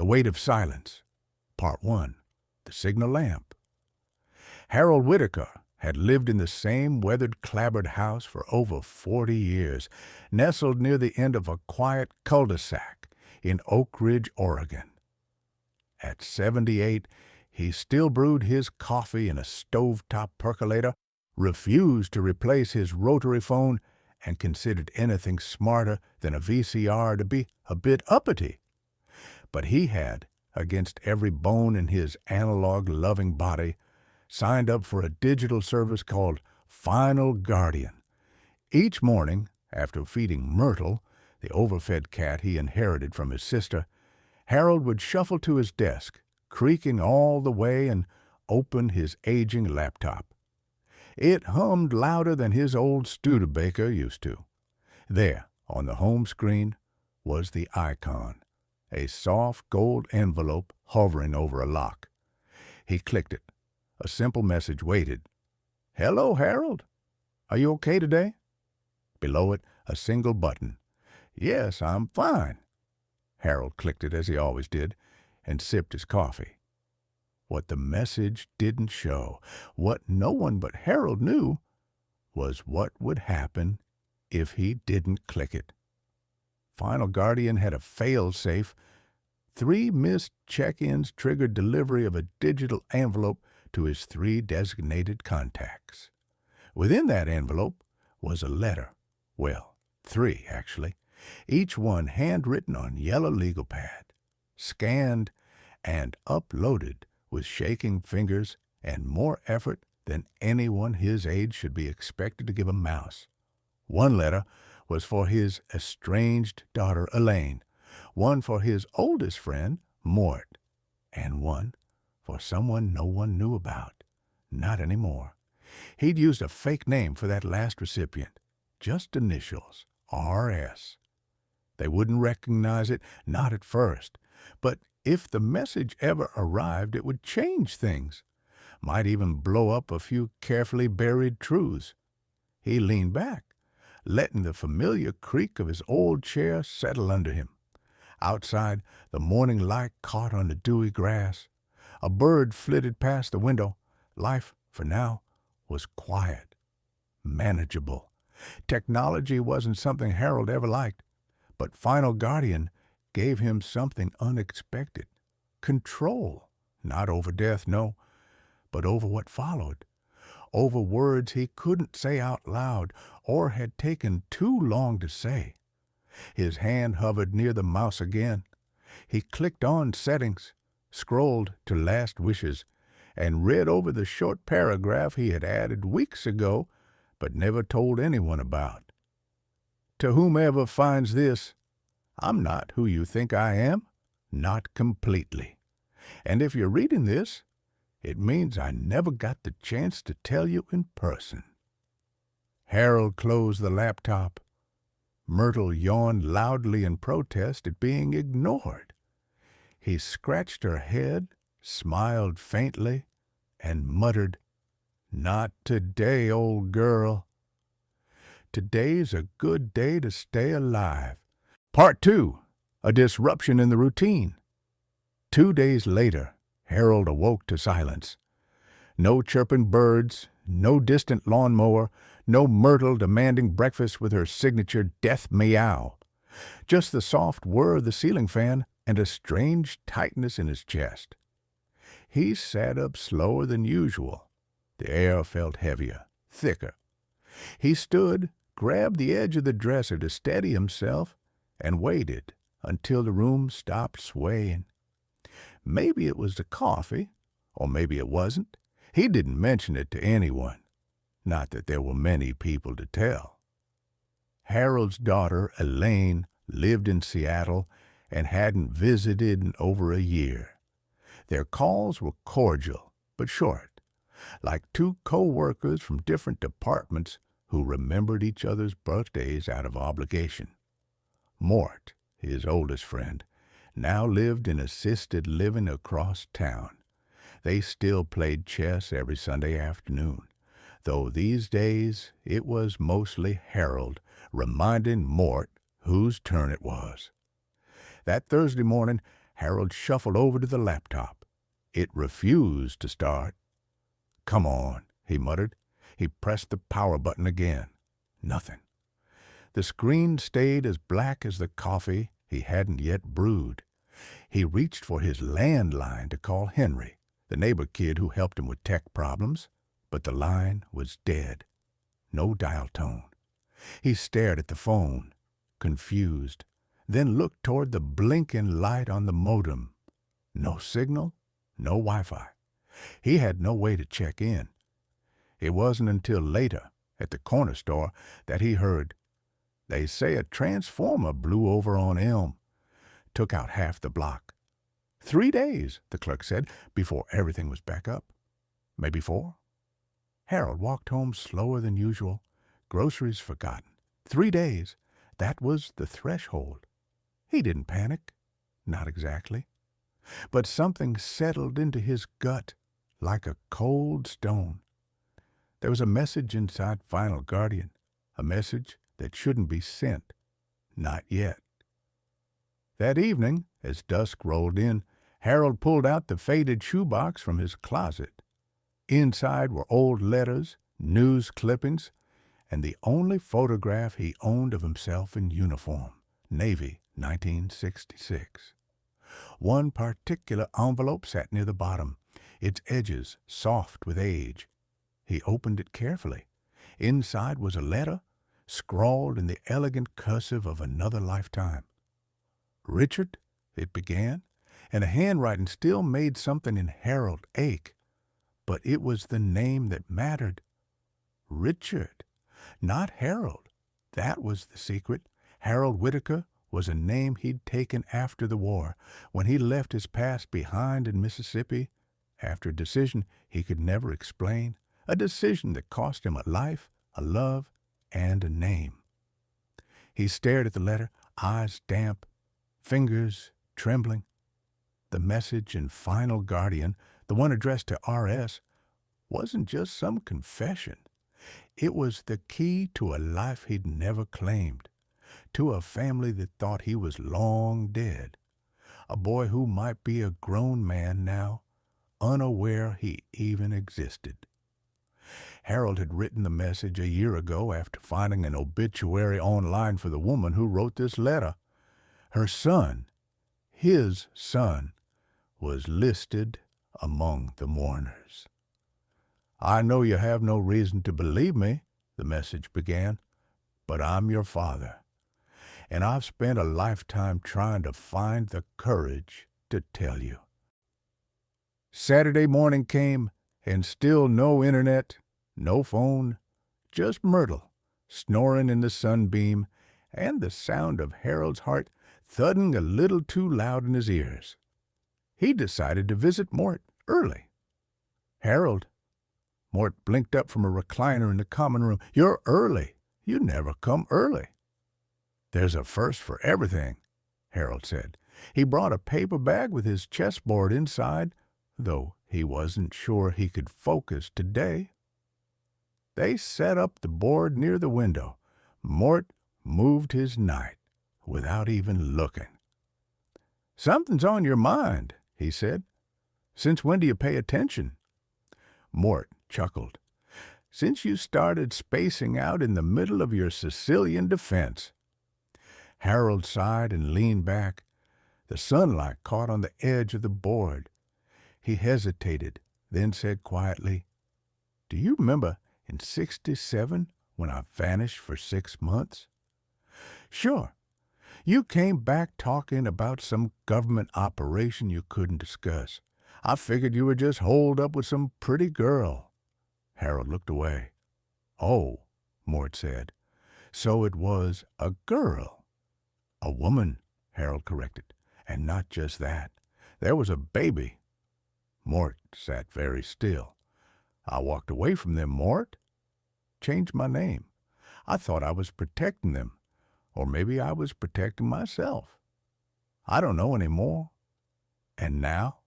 The Weight of Silence, Part 1, The Signal Lamp. Harold Whitaker had lived in the same weathered, clapboard house for over 40 years, nestled near the end of a quiet cul-de-sac in Oak Ridge, Oregon. At 78, he still brewed his coffee in a stovetop percolator, refused to replace his rotary phone, and considered anything smarter than a VCR to be a bit uppity. But he had, against every bone in his analog-loving body, signed up for a digital service called Final Guardian. Each morning, after feeding Myrtle, the overfed cat he inherited from his sister, Harold would shuffle to his desk, creaking all the way, and open his aging laptop. It hummed louder than his old Studebaker used to. There, on the home screen, was the icon, a soft gold envelope hovering over a lock. He clicked it. A simple message waited. "Hello, Harold. Are you okay today?" Below it, a single button. "Yes, I'm fine." Harold clicked it as he always did, and sipped his coffee. What the message didn't show, what no one but Harold knew, was what would happen if he didn't click it. Final Guardian had a fail-safe. 3 missed check-ins triggered delivery of a digital envelope to his 3 designated contacts. Within that envelope was a letter. Well, 3, actually. Each one handwritten on yellow legal pad, scanned and uploaded with shaking fingers and more effort than anyone his age should be expected to give a mouse. One letter was for his estranged daughter, Elaine, one for his oldest friend, Mort, and one for someone no one knew about. Not anymore. He'd used a fake name for that last recipient, just initials, R.S. They wouldn't recognize it, not at first, but if the message ever arrived, it would change things, might even blow up a few carefully buried truths. He leaned back, letting the familiar creak of his old chair settle under him. Outside, the morning light caught on the dewy grass. A bird flitted past the window. Life, for now, was quiet, manageable. Technology wasn't something Harold ever liked, but Final Guardian gave him something unexpected. Control, not over death, no, but over what followed, over words he couldn't say out loud or had taken too long to say. His hand hovered near the mouse again. He clicked on Settings, scrolled to Last Wishes, and read over the short paragraph he had added weeks ago but never told anyone about. "To whomever finds this, I'm not who you think I am, not completely. And if you're reading this, it means I never got the chance to tell you in person." Harold closed the laptop. Myrtle yawned loudly in protest at being ignored. He scratched her head, smiled faintly, and muttered, "Not today, old girl. Today's a good day to stay alive." Part 2, A Disruption in the Routine. 2 days later, Harold awoke to silence. No chirping birds, no distant lawnmower, no Myrtle demanding breakfast with her signature death meow. Just the soft whir of the ceiling fan and a strange tightness in his chest. He sat up slower than usual. The air felt heavier, thicker. He stood, grabbed the edge of the dresser to steady himself, and waited until the room stopped swaying. Maybe it was the coffee, or maybe it wasn't. He didn't mention it to anyone. Not that there were many people to tell. Harold's daughter, Elaine, lived in Seattle and hadn't visited in over a year. Their calls were cordial, but short, like 2 co-workers from different departments who remembered each other's birthdays out of obligation. Mort, his oldest friend, now lived in assisted living across town. They still played chess every Sunday afternoon, though these days it was mostly Harold reminding Mort whose turn it was. That Thursday morning, Harold shuffled over to the laptop. It refused to start. "Come on," he muttered. He pressed the power button again. Nothing. The screen stayed as black as the coffee he hadn't yet brewed. He reached for his landline to call Henry, the neighbor kid who helped him with tech problems, but the line was dead. No dial tone. He stared at the phone, confused, then looked toward the blinking light on the modem. No signal, no Wi-Fi. He had no way to check in. It wasn't until later, at the corner store, that he heard, "They say a transformer blew over on Elm. Took out half the block." 3 days, the clerk said, before everything was back up. Maybe 4. Harold walked home slower than usual, groceries forgotten. 3 days, that was the threshold. He didn't panic, not exactly. But something settled into his gut like a cold stone. There was a message inside Final Guardian, a message that shouldn't be sent. Not yet. That evening, as dusk rolled in, Harold pulled out the faded shoebox from his closet. Inside were old letters, news clippings, and the only photograph he owned of himself in uniform, Navy, 1966. One particular envelope sat near the bottom, its edges soft with age. He opened it carefully. Inside was a letter, scrawled in the elegant cursive of another lifetime. "Richard," it began, and the handwriting still made something in Harold ache. But it was the name that mattered. Richard, not Harold. That was the secret. Harold Whitaker was a name he'd taken after the war, when he left his past behind in Mississippi, after a decision he could never explain, a decision that cost him a life, a love, and a name. He stared at the letter, eyes damp, fingers trembling. The message in Final Guardian, the one addressed to R.S., wasn't just some confession. It was the key to a life he'd never claimed, to a family that thought he was long dead, a boy who might be a grown man now, unaware he even existed. Harold had written the message a year ago after finding an obituary online for the woman who wrote this letter. Her son, his son, was listed among the mourners. "I know you have no reason to believe me," the message began, "but I'm your father, and I've spent a lifetime trying to find the courage to tell you." Saturday morning came, and still no internet, no phone, just Myrtle snoring in the sunbeam and the sound of Harold's heart thudding a little too loud in his ears. He decided to visit Mort early. "Harold," Mort blinked up from a recliner in the common room, "you're early. You never come early." "There's a first for everything," Harold said. He brought a paper bag with his chessboard inside, though he wasn't sure he could focus today. They set up the board near the window. Mort moved his knight without even looking. "Something's on your mind," he said. "Since when do you pay attention?" Mort chuckled. "Since you started spacing out in the middle of your Sicilian defense." Harold sighed and leaned back. The sunlight caught on the edge of the board. He hesitated, then said quietly, "Do you remember in '67 when I vanished for 6 months?" "Sure. You came back talking about some government operation you couldn't discuss. I figured you were just holed up with some pretty girl." Harold looked away. "Oh," Mort said, "so it was a girl." "A woman," Harold corrected. "And not just that. There was a baby." Mort sat very still. "I walked away from them, Mort. Changed my name. I thought I was protecting them. Or maybe I was protecting myself. I don't know any more. And now?"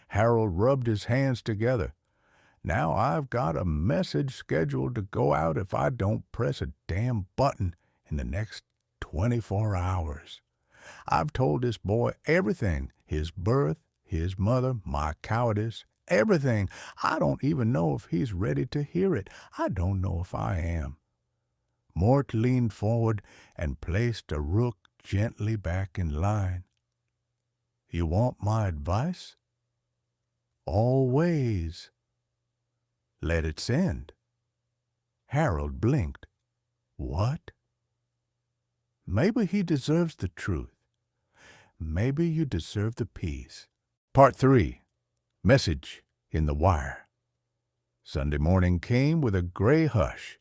Harold rubbed his hands together. "Now I've got a message scheduled to go out if I don't press a damn button in the next 24 hours. I've told this boy everything His birth, his mother, my cowardice, everything. I don't even know if he's ready to hear it. I don't know if I am. Mort leaned forward and placed a rook gently back in line. You want my advice? Always. Let it send. Harold blinked. What? Maybe he deserves the truth. Maybe you deserve the peace. Part 3. Message in the Wire. Sunday morning came with a gray hush.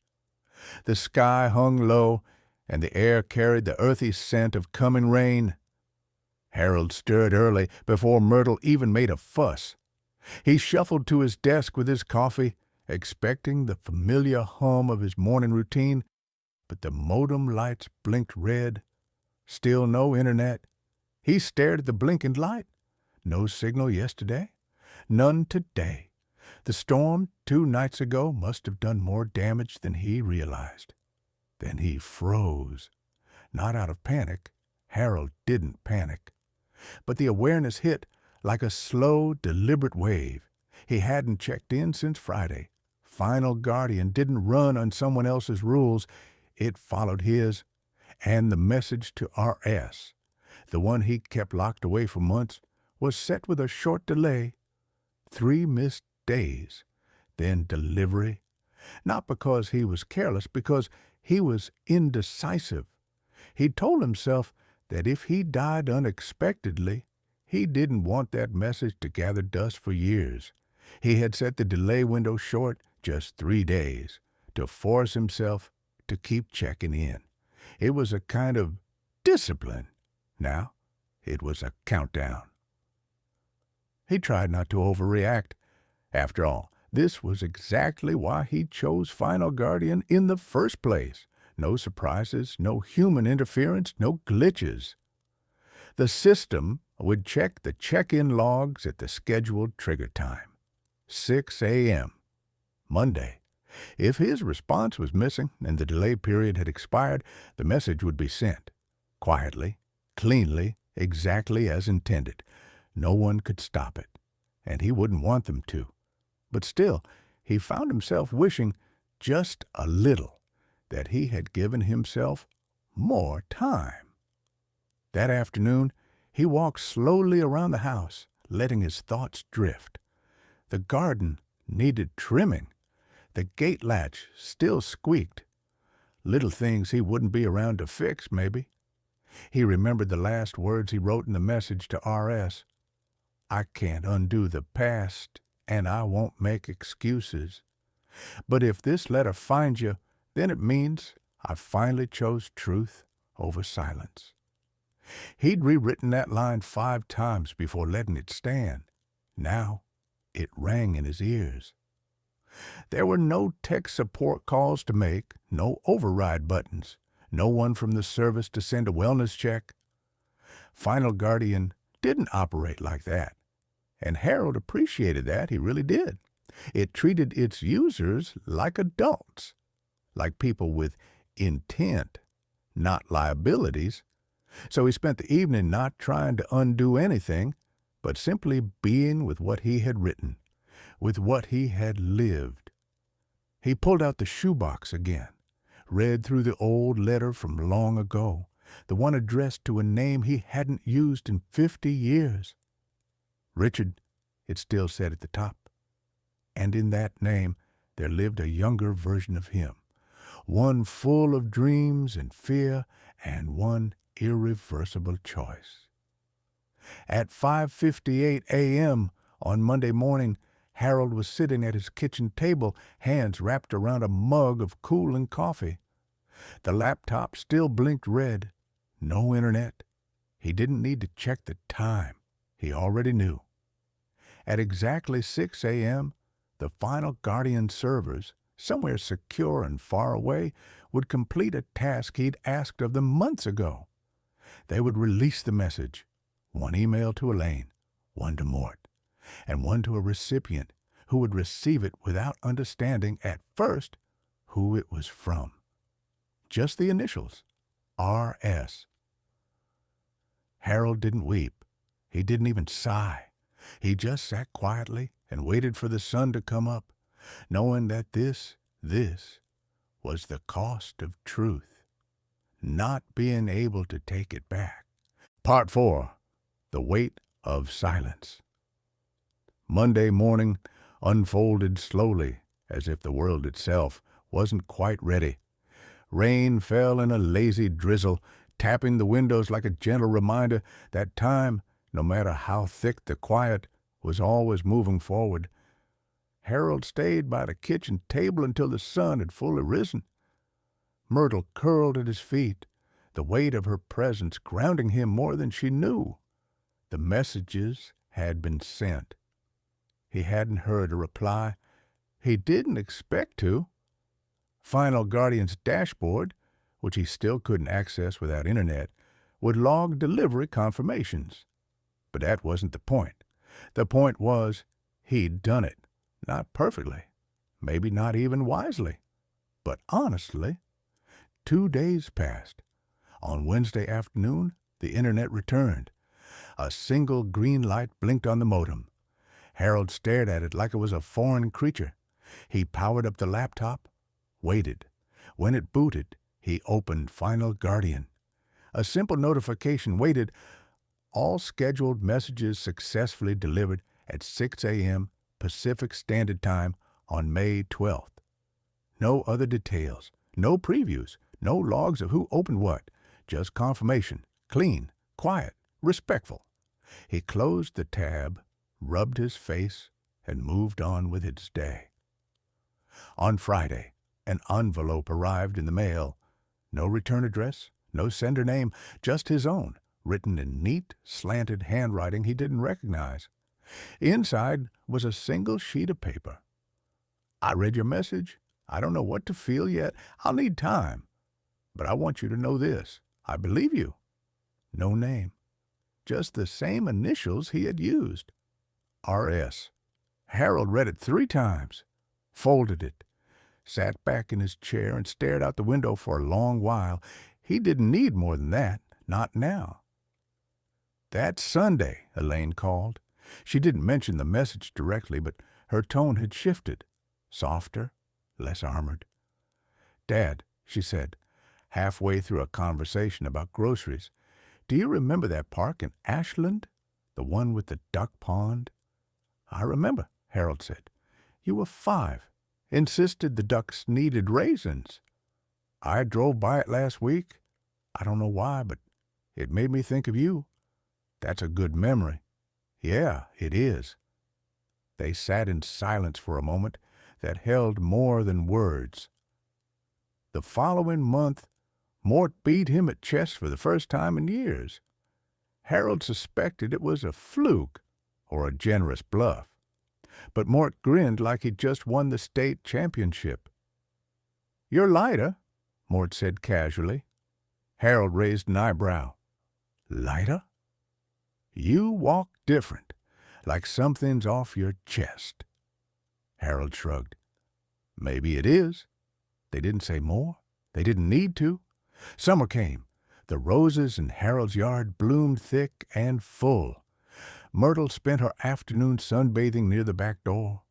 The sky hung low, and the air carried the earthy scent of coming rain. Harold stirred early, before Myrtle even made a fuss. He shuffled to his desk with his coffee, expecting the familiar hum of his morning routine, but the modem lights blinked red. Still no internet. He stared at the blinking light. No signal yesterday. None today. The storm 2 nights ago must have done more damage than he realized. Then he froze. Not out of panic. Harold didn't panic. But the awareness hit like a slow, deliberate wave. He hadn't checked in since Friday. Final Guardian didn't run on someone else's rules. It followed his. And the message to RS, the one he kept locked away for months, was set with a short delay. 3 missed days. Then delivery. Not because he was careless, because he was indecisive. He told himself that if he died unexpectedly, he didn't want that message to gather dust for years. He had set the delay window short, just 3 days, to force himself to keep checking in. It was a kind of discipline. Now, it was a countdown. He tried not to overreact. After all, this was exactly why he chose Final Guardian in the first place. No surprises, no human interference, no glitches. The system would check the check-in logs at the scheduled trigger time. 6 a.m. Monday. If his response was missing and the delay period had expired, the message would be sent. Quietly, cleanly, exactly as intended. No one could stop it, and he wouldn't want them to. But still, he found himself wishing just a little that he had given himself more time. That afternoon, he walked slowly around the house, letting his thoughts drift. The garden needed trimming. The gate latch still squeaked. Little things he wouldn't be around to fix, maybe. He remembered the last words he wrote in the message to RS. I can't undo the past, and I won't make excuses. But if this letter finds you, then it means I finally chose truth over silence. He'd rewritten that line 5 times before letting it stand. Now it rang in his ears. There were no tech support calls to make, no override buttons, no one from the service to send a wellness check. Final Guardian didn't operate like that, and Harold appreciated that, he really did. It treated its users like adults, like people with intent, not liabilities. So he spent the evening not trying to undo anything, but simply being with what he had written, with what he had lived. He pulled out the shoebox again, read through the old letter from long ago, the one addressed to a name he hadn't used in 50 years. Richard, it still said at the top. And in that name there lived a younger version of him, one full of dreams and fear, and one irreversible choice. At 5:58 a.m. on Monday morning, Harold was sitting at his kitchen table, hands wrapped around a mug of cooling coffee. The laptop still blinked red. No internet. He didn't need to check the time. He already knew. At exactly 6 a.m., the Final Guardian servers, somewhere secure and far away, would complete a task he'd asked of them months ago. They would release the message, one email to Elaine, one to Mort, and one to a recipient who would receive it without understanding at first who it was from. Just the initials, R.S. Harold didn't weep. He didn't even sigh. He just sat quietly and waited for the sun to come up, knowing that this was the cost of truth, not being able to take it back. Part 4. The Weight of Silence. Monday morning unfolded slowly, as if the world itself wasn't quite ready. Rain fell in a lazy drizzle, tapping the windows like a gentle reminder that time, no matter how thick the quiet, was always moving forward. Harold stayed by the kitchen table until the sun had fully risen. Myrtle curled at his feet, the weight of her presence grounding him more than she knew. The messages had been sent. He hadn't heard a reply. He didn't expect to. Final Guardian's dashboard, which he still couldn't access without internet, would log delivery confirmations. But that wasn't the point. The point was he'd done it. Not perfectly, maybe not even wisely, but honestly. 2 days passed. On Wednesday afternoon, the internet returned. A single green light blinked on the modem. Harold stared at it like it was a foreign creature. He powered up the laptop, waited. When it booted, he opened Final Guardian. A simple notification waited. All scheduled messages successfully delivered at 6 a.m. Pacific Standard Time on May 12th. No other details, no previews, no logs of who opened what, just confirmation, clean, quiet, respectful. He closed the tab, rubbed his face, and moved on with his day. On Friday, an envelope arrived in the mail. No return address, no sender name, just his own, written in neat, slanted handwriting he didn't recognize. Inside was a single sheet of paper. "I read your message. I don't know what to feel yet. I'll need time. But I want you to know this. I believe you." No name. Just the same initials he had used. R.S. Harold read it 3 times, folded it, sat back in his chair and stared out the window for a long while. He didn't need more than that. Not now. That Sunday, Elaine called. She didn't mention the message directly, but her tone had shifted, softer, less armored. "Dad," she said, halfway through a conversation about groceries, "do you remember that park in Ashland? The one with the duck pond?" "I remember," Harold said. "You were 5. Insisted the ducks needed raisins. I drove by it last week. I don't know why, but it made me think of you. That's a good memory." "Yeah, it is." They sat in silence for a moment that held more than words. The following month, Mort beat him at chess for the first time in years. Harold suspected it was a fluke or a generous bluff, but Mort grinned like he'd just won the state championship. "You're lighter," Mort said casually. Harold raised an eyebrow. "Lighter?" "You walk different, like something's off your chest." Harold shrugged. "Maybe it is." They didn't say more. They didn't need to. Summer came. The roses in Harold's yard bloomed thick and full. Myrtle spent her afternoon sunbathing near the back door.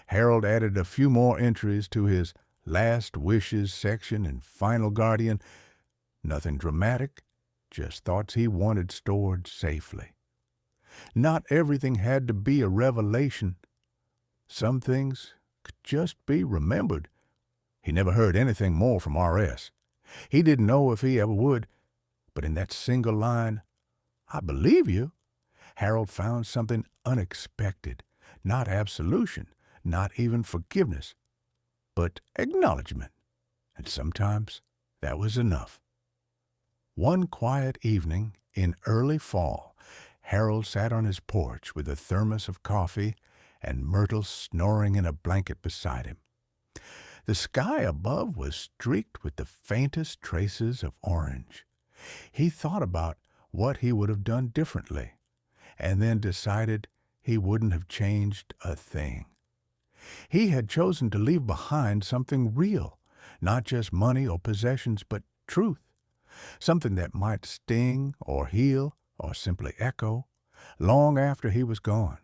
Harold added a few more entries to his Last Wishes section in Final Guardian. Nothing dramatic, just thoughts he wanted stored safely. Not everything had to be a revelation. Some things could just be remembered. He never heard anything more from R.S. He didn't know if he ever would, but in that single line, "I believe you," Harold found something unexpected. Not absolution, not even forgiveness, but acknowledgment. And sometimes that was enough. One quiet evening in early fall, Harold sat on his porch with a thermos of coffee and Myrtle snoring in a blanket beside him. The sky above was streaked with the faintest traces of orange. He thought about what he would have done differently, and then decided he wouldn't have changed a thing. He had chosen to leave behind something real, not just money or possessions, but truth. Something that might sting or heal or simply echo, long after he was gone.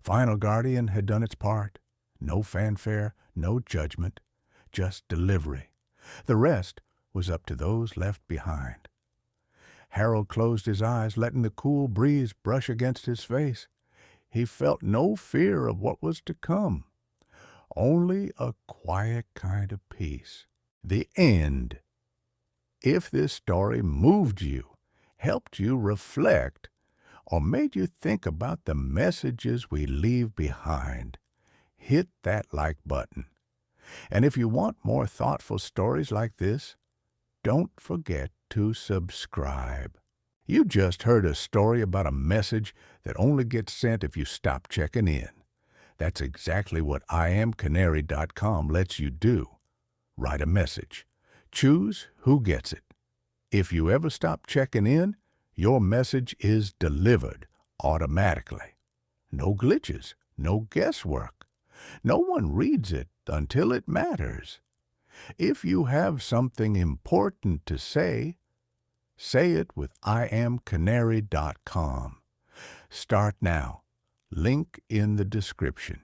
Final Guardian had done its part. No fanfare, no judgment, just delivery. The rest was up to those left behind. Harold closed his eyes, letting the cool breeze brush against his face. He felt no fear of what was to come, only a quiet kind of peace. The end. If this story moved you, helped you reflect, or made you think about the messages we leave behind, hit that like button. And if you want more thoughtful stories like this, don't forget to subscribe. You just heard a story about a message that only gets sent if you stop checking in. That's exactly what IamCanary.com lets you do. Write a message. Choose who gets it. If you ever stop checking in, your message is delivered automatically. No glitches, no guesswork. No one reads it until it matters. If you have something important to say it with IamCanary.com. Start now. Link in the description.